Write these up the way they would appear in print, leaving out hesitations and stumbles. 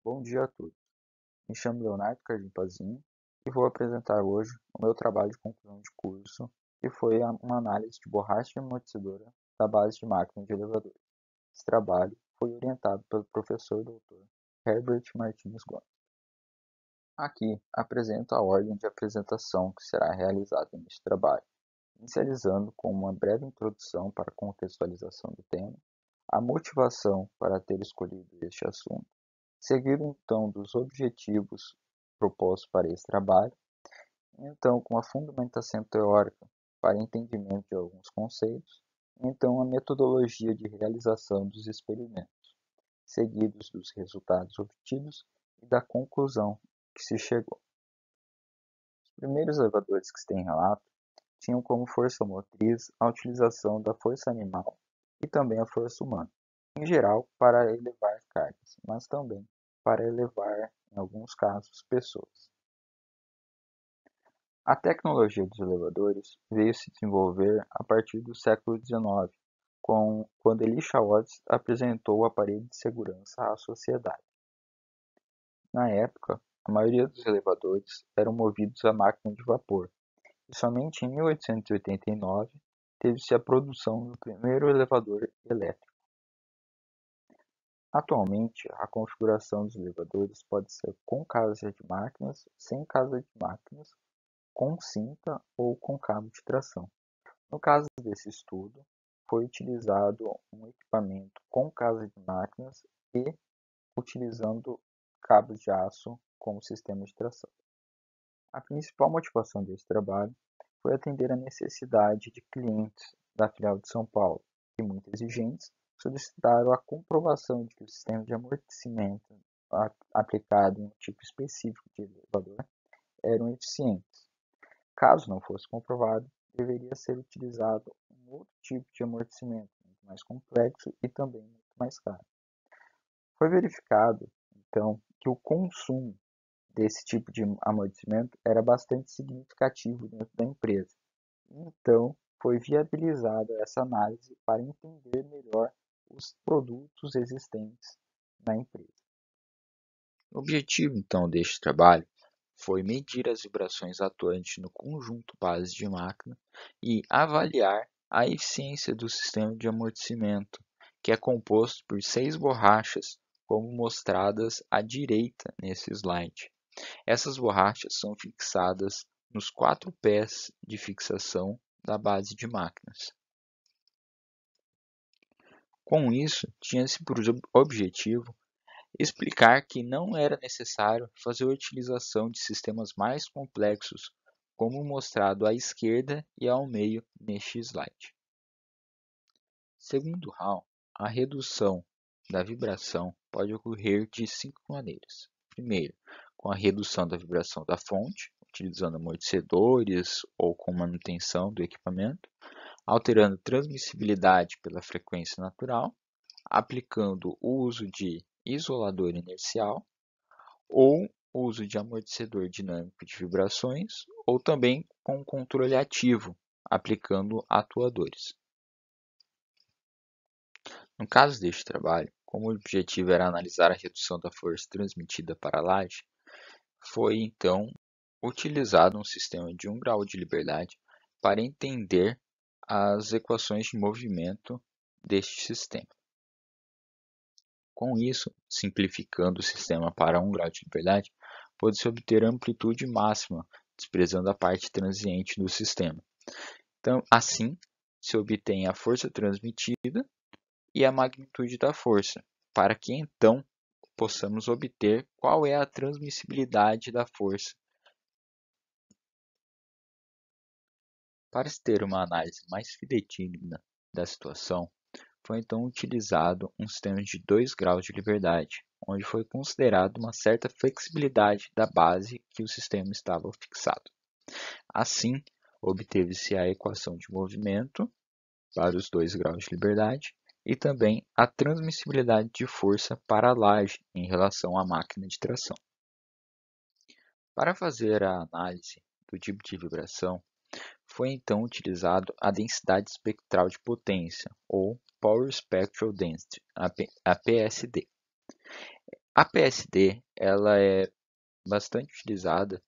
Bom dia a todos. Me chamo Leonardo Cardim Pazinho e vou apresentar hoje o meu trabalho de conclusão de curso, que foi uma análise de borracha amortecedora da base de máquina de elevadores. Esse trabalho foi orientado pelo professor Dr. Herbert Martins Gomes. Aqui apresento a ordem de apresentação que será realizada neste trabalho, inicializando com uma breve introdução para a contextualização do tema, a motivação para ter escolhido este assunto, seguido então dos objetivos propostos para esse trabalho, e então com a fundamentação teórica para entendimento de alguns conceitos, e então a metodologia de realização dos experimentos, seguidos dos resultados obtidos e da conclusão que se chegou. Os primeiros elevadores que se tem relato tinham como força motriz a utilização da força animal e também a força humana, em geral para elevar cargas, mas também para elevar, em alguns casos, pessoas. A tecnologia dos elevadores veio se desenvolver a partir do século XIX, quando Elisha Watts apresentou o aparelho de segurança à sociedade. Na época, a maioria dos elevadores eram movidos a máquina de vapor, e somente em 1889 teve-se a produção do primeiro elevador elétrico. Atualmente, a configuração dos elevadores pode ser com casa de máquinas, sem casa de máquinas, com cinta ou com cabo de tração. No caso desse estudo, foi utilizado um equipamento com casa de máquinas e utilizando cabos de aço como sistema de tração. A principal motivação desse trabalho foi atender a necessidade de clientes da filial de São Paulo, que, muito exigentes, solicitaram a comprovação de que o sistema de amortecimento aplicado em um tipo específico de elevador eram eficientes. Caso não fosse comprovado, deveria ser utilizado um outro tipo de amortecimento, muito mais complexo e também muito mais caro. Foi verificado, então, que o consumo desse tipo de amortecimento era bastante significativo dentro da empresa. Então, foi viabilizada essa análise para entender melhor os produtos existentes na empresa. O objetivo, então, deste trabalho foi medir as vibrações atuantes no conjunto base de máquina e avaliar a eficiência do sistema de amortecimento, que é composto por 6 borrachas, como mostradas à direita nesse slide. Essas borrachas são fixadas nos 4 pés de fixação da base de máquinas. Com isso, tinha-se por objetivo explicar que não era necessário fazer a utilização de sistemas mais complexos, como mostrado à esquerda e ao meio neste slide. Segundo Hall, a redução da vibração pode ocorrer de 5 maneiras. Primeiro, com a redução da vibração da fonte, utilizando amortecedores ou com manutenção do equipamento, alterando a transmissibilidade pela frequência natural, aplicando o uso de isolador inercial ou uso de amortecedor dinâmico de vibrações ou também com controle ativo, aplicando atuadores. No caso deste trabalho, como o objetivo era analisar a redução da força transmitida para a laje, foi então utilizado um sistema de 1 grau de liberdade para entender as equações de movimento deste sistema. Com isso, simplificando o sistema para 1 grau de liberdade, pôde-se obter a amplitude máxima, desprezando a parte transiente do sistema. Então, assim, se obtém a força transmitida e a magnitude da força, para que então possamos obter qual é a transmissibilidade da força. Para se ter uma análise mais fidedigna da situação, foi então utilizado um sistema de 2 graus de liberdade, onde foi considerado uma certa flexibilidade da base que o sistema estava fixado. Assim, obteve-se a equação de movimento para os 2 graus de liberdade e também a transmissibilidade de força para a laje em relação à máquina de tração. Para fazer a análise do tipo de vibração, foi então utilizado a densidade espectral de potência, ou Power Spectral Density, a PSD. A PSD ela é bastante utilizada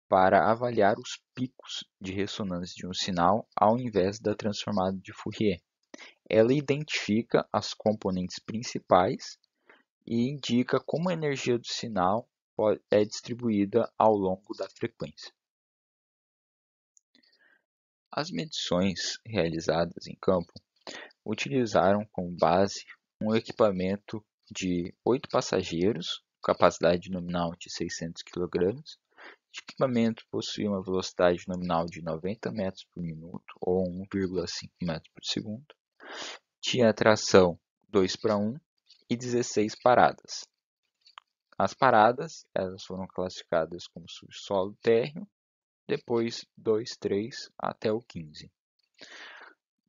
para avaliar os picos de ressonância de um sinal ao invés da transformada de Fourier. Ela identifica as componentes principais e indica como a energia do sinal é distribuída ao longo da frequência. As medições realizadas em campo utilizaram como base um equipamento de 8 passageiros, capacidade nominal de 600 kg. O equipamento possuía uma velocidade nominal de 90 metros por minuto ou 1,5 metros por segundo. Tinha tração 2:1 e 16 paradas. As paradas elas foram classificadas como subsolo térreo, depois 2, 3 até o 15.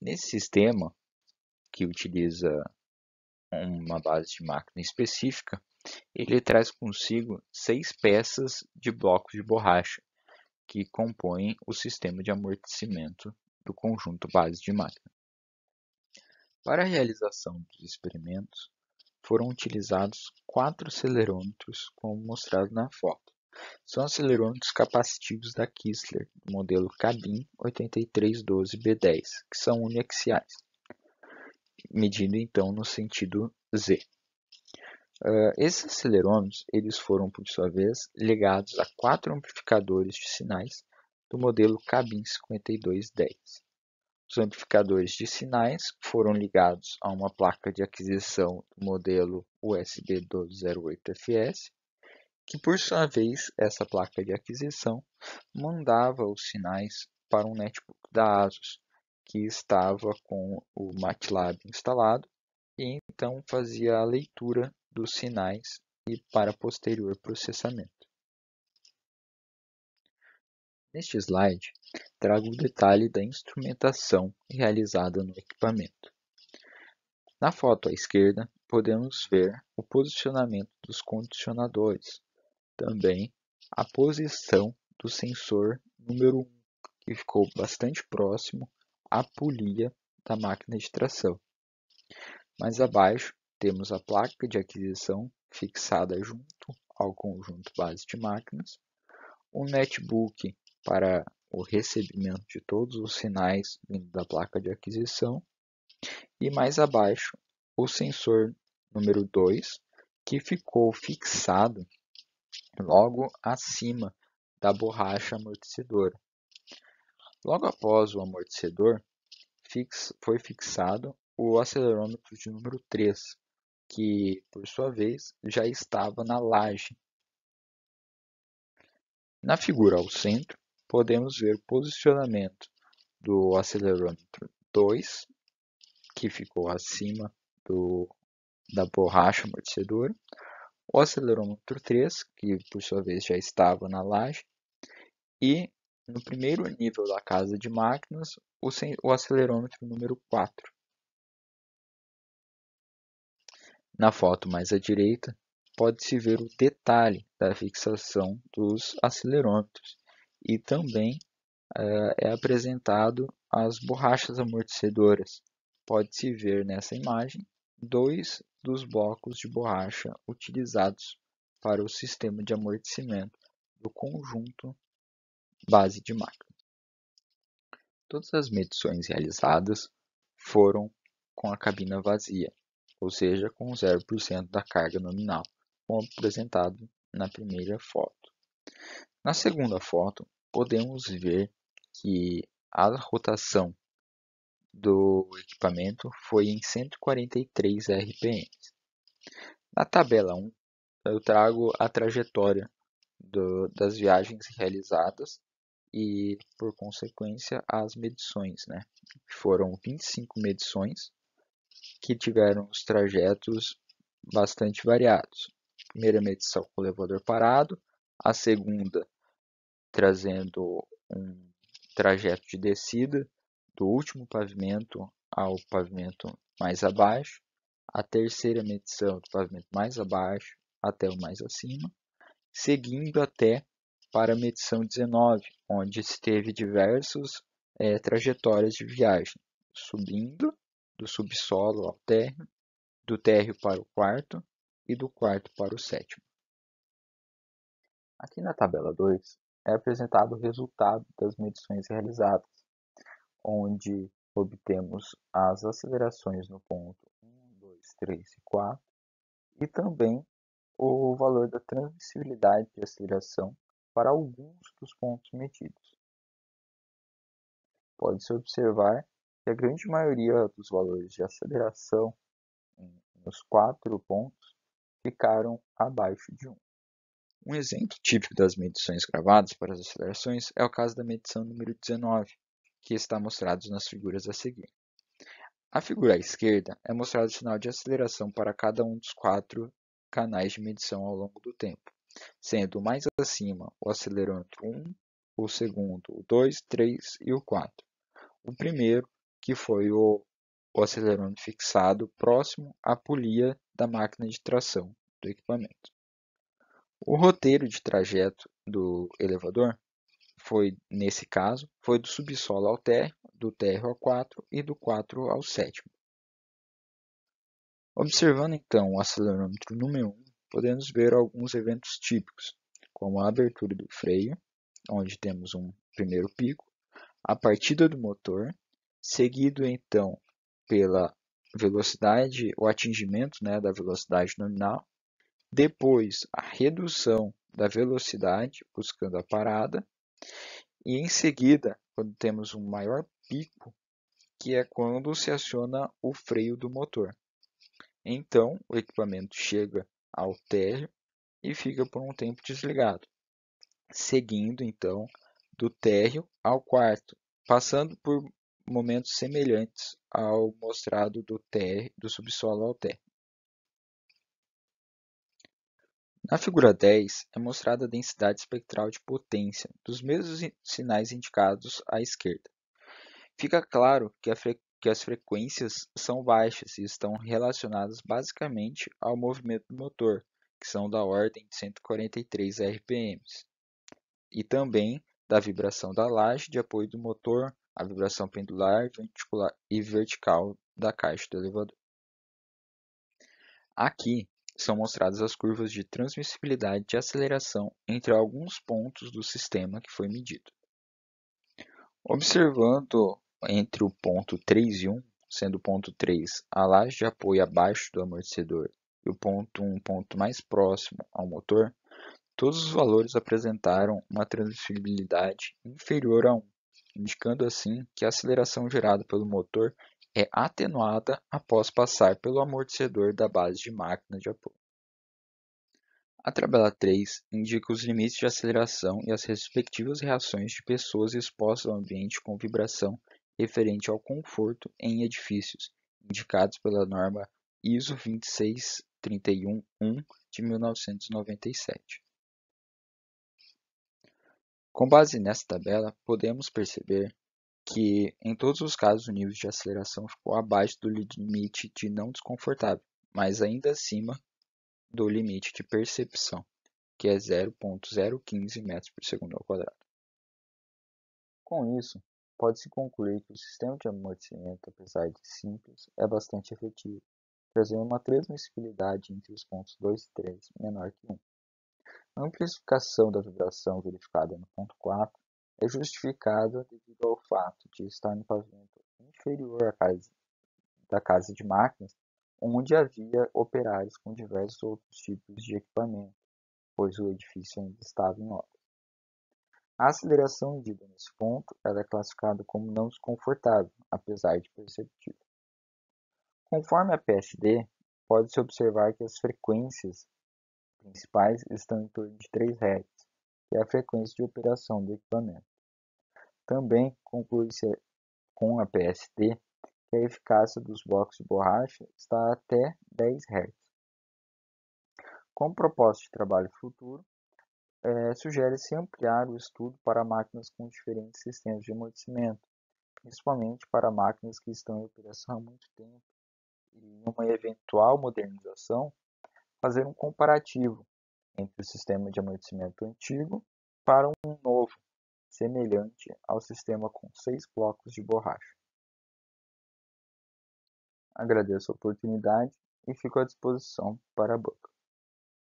Nesse sistema, que utiliza uma base de máquina específica, ele traz consigo 6 peças de blocos de borracha, que compõem o sistema de amortecimento do conjunto base de máquina. Para a realização dos experimentos, foram utilizados 4 acelerômetros, como mostrado na foto. São acelerômetros capacitivos da Kistler, do modelo Cabin 8312B10, que são uniaxiais, medindo então no sentido Z. Esses acelerômetros eles foram, por sua vez, ligados a 4 amplificadores de sinais do modelo Cabin 5210. Os amplificadores de sinais foram ligados a uma placa de aquisição do modelo USB 1208FS, que por sua vez, essa placa de aquisição mandava os sinais para um netbook da ASUS, que estava com o MATLAB instalado e então fazia a leitura dos sinais e para posterior processamento. Neste slide, trago o detalhe da instrumentação realizada no equipamento. Na foto à esquerda, podemos ver o posicionamento dos condicionadores, também a posição do sensor número 1, que ficou bastante próximo à polia da máquina de tração. Mais abaixo, temos a placa de aquisição fixada junto ao conjunto base de máquinas, um netbook para o recebimento de todos os sinais vindo da placa de aquisição e mais abaixo o sensor número 2, que ficou fixado logo acima da borracha amortecedora. Logo após o amortecedor, foi fixado o acelerômetro de número 3, que, por sua vez, já estava na laje. Na figura ao centro, podemos ver o posicionamento do acelerômetro 2, que ficou acima da borracha amortecedora, o acelerômetro 3, que por sua vez já estava na laje, e no primeiro nível da casa de máquinas, o acelerômetro número 4. Na foto mais à direita, pode-se ver o detalhe da fixação dos acelerômetros e também é apresentado as borrachas amortecedoras. Pode-se ver nessa imagem 2 dos blocos de borracha utilizados para o sistema de amortecimento do conjunto base de máquina. Todas as medições realizadas foram com a cabina vazia, ou seja, com 0% da carga nominal, como apresentado na primeira foto. Na segunda foto, podemos ver que a rotação do equipamento foi em 143 RPM. Na tabela 1, eu trago a trajetória das viagens realizadas e, por consequência, as medições, né? Foram 25 medições que tiveram os trajetos bastante variados. A primeira medição com o elevador parado, a segunda trazendo um trajeto de descida do último pavimento ao pavimento mais abaixo, a terceira medição do pavimento mais abaixo até o mais acima, seguindo até para a medição 19, onde se teve diversas trajetórias de viagem, subindo do subsolo ao térreo, do térreo para o quarto e do quarto para o sétimo. Aqui na tabela 2 é apresentado o resultado das medições realizadas, onde obtemos as acelerações no ponto 1, 2, 3 e 4 e também o valor da transmissibilidade de aceleração para alguns dos pontos medidos. Pode-se observar que a grande maioria dos valores de aceleração nos 4 pontos ficaram abaixo de 1. Um exemplo típico das medições gravadas para as acelerações é o caso da medição número 19, que está mostrado nas figuras a seguir. A figura à esquerda é mostrado o sinal de aceleração para cada um dos 4 canais de medição ao longo do tempo, sendo o mais acima o acelerômetro 1, o segundo o 2, 3 e o 4. O primeiro, que foi o acelerômetro fixado próximo à polia da máquina de tração do equipamento. O roteiro de trajeto do elevador nesse caso, foi do subsolo ao térreo, do térreo ao 4 e do 4 ao 7º. Observando então o acelerômetro número 1, podemos ver alguns eventos típicos, como a abertura do freio, onde temos um primeiro pico, a partida do motor, seguido então pela velocidade, o atingimento da velocidade nominal, depois a redução da velocidade, buscando a parada, e em seguida, quando temos um maior pico, que é quando se aciona o freio do motor. Então, o equipamento chega ao térreo e fica por um tempo desligado, seguindo então do térreo ao quarto, passando por momentos semelhantes ao mostrado do subsolo ao térreo. Na figura 10 é mostrada a densidade espectral de potência dos mesmos sinais indicados à esquerda. Fica claro que as frequências são baixas e estão relacionadas basicamente ao movimento do motor, que são da ordem de 143 RPM, e também da vibração da laje de apoio do motor, a vibração pendular e vertical da caixa do elevador. Aqui são mostradas as curvas de transmissibilidade de aceleração entre alguns pontos do sistema que foi medido. Observando entre o ponto 3 e 1, sendo o ponto 3 a laje de apoio abaixo do amortecedor e o ponto 1 ponto mais próximo ao motor, todos os valores apresentaram uma transmissibilidade inferior a 1, indicando assim que a aceleração gerada pelo motor é atenuada após passar pelo amortecedor da base de máquina de apoio. A tabela 3 indica os limites de aceleração e as respectivas reações de pessoas expostas ao ambiente com vibração referente ao conforto em edifícios, indicados pela norma ISO 26311 de 1997. Com base nessa tabela, podemos perceber que, em todos os casos, o nível de aceleração ficou abaixo do limite de não desconfortável, mas ainda acima do limite de percepção, que é 0,015 metros por segundo ao quadrado. Com isso, pode-se concluir que o sistema de amortecimento, apesar de simples, é bastante efetivo, trazendo uma transmissibilidade entre os pontos 2 e 3 menor que 1. A amplificação da vibração verificada no ponto 4 é justificada devido ao fato de estar no pavimento inferior da casa de máquinas, onde havia operários com diversos outros tipos de equipamento, pois o edifício ainda estava em obra. A aceleração medida nesse ponto ela é classificada como não desconfortável, apesar de perceptível. Conforme a PSD, pode-se observar que as frequências principais estão em torno de 3 Hz, que é a frequência de operação do equipamento. Também conclui-se com a PSD que a eficácia dos blocos de borracha está até 10 Hz. Como proposta de trabalho futuro, sugere-se ampliar o estudo para máquinas com diferentes sistemas de amortecimento, principalmente para máquinas que estão em operação há muito tempo, e em uma eventual modernização, fazer um comparativo entre o sistema de amortecimento antigo para um novo, semelhante ao sistema com 6 blocos de borracha. Agradeço a oportunidade e fico à disposição para a banca.